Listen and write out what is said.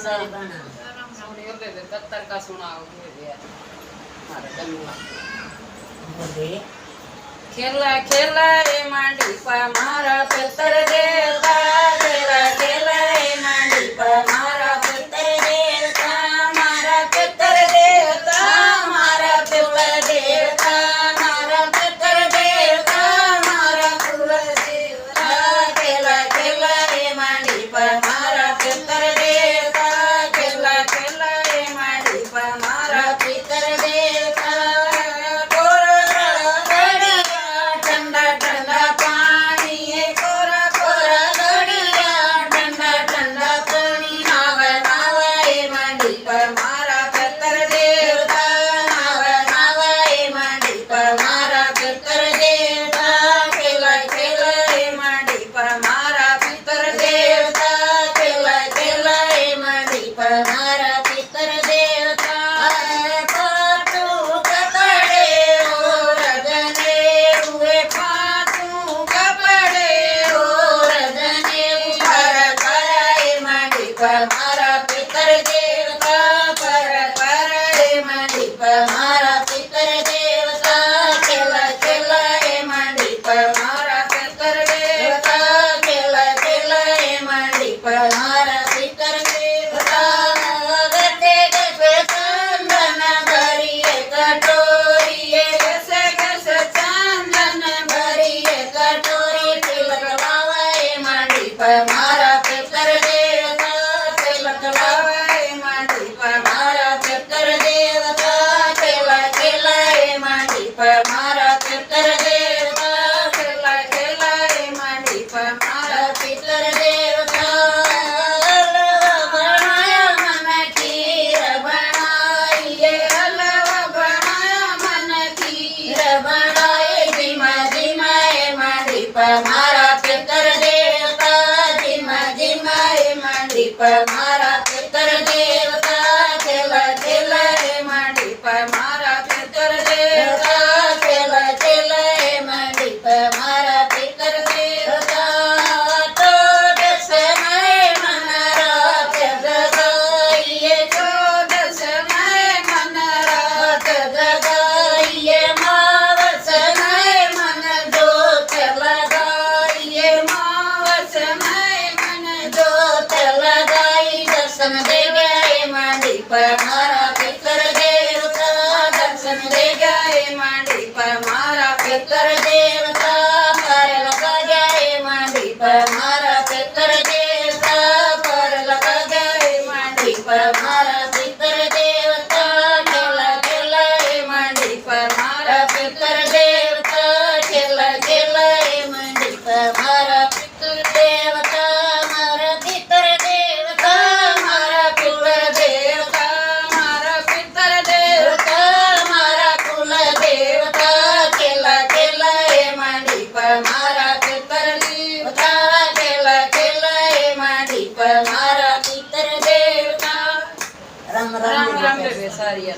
सारी बना सोनी होते थे कत्तर का सुना हुए यार मारे जन्म बोले खेला खेला ए मांडी पा मारा पितर देवता खेला खेला ए मांडी पा मारा पितर देवता मारा पितर देवता मारा पितर देवता मारा पितर देवता मारा कुल देवता खेला खेला ए मांडी पा मारा पितर देवता खेला खेला ए मांडी पा मारा पितर देवता ठंडा ठंडा पानी है कोरा कोरा गड़िया ठंडा ठंडा पानी नावे नावे मंडी पर मारा पितर देवता नावे नावे मंडी पर मारा पितर देवता खेला खेला मंडी पर मारा पितर देवता खेला खेला मंडी पर मारा पितर देवता पातू कपड़े और रगने हुए पातू कपड़े और रगने पर कराए मंडी पर मारा पितर देवता पर कराए मंडी पर मारा पितर देवता खेला खेला मंडी पर मारा पितर देवता खेला खेला मंडी पर मारा पितर देवता गते गते चंदन भरिए कटोरी गसे गसे चंदन भरिए कटोरी तिलक लावे मंडी पर मारा पितर देवता तिलक लावे मंडी पर मारा पितर देवता खेला खेला मंडी पर मारा पितर देवता खेला खेला मंडी पर मारा पितर देवता हलवा बनाया मन खीर बनाइए हलवा बनाया मन खीर बनाए धीमा धीमा मंडी पर मारा पितर देवता धीमा धीमा मंडी पर मारा पितर देवता खेला खेला मंडी पर मारा पितर देवता खेला खेला मंडी पर मारा पितर देवता तो समय मन रात जगाइए तो समय मन रात जगाइए मावस समय मन जोत लगाइए मावस समय मन जोत लगाई दर्शन दे गए मंडी पर मारा पितर देवता दर्शन दे गए मंडी पर मारा पितर देवता पर लगा गए मंडी पर मारा पितर देवता पर लगा गए मंडी पर मारा पितर देवता खेला खेला मंडी पर मारा पितर देवता खेला खेला मंडी पर मारा पितर देवता मारा पितर देवता मारा पितर देवता मारा पितर देवता मारा कुल देवता खेला खेला मंडी पर मारा पितर देवता खेला खेला मंडी पर मारा पितर देवता राम राम राम राम सारिया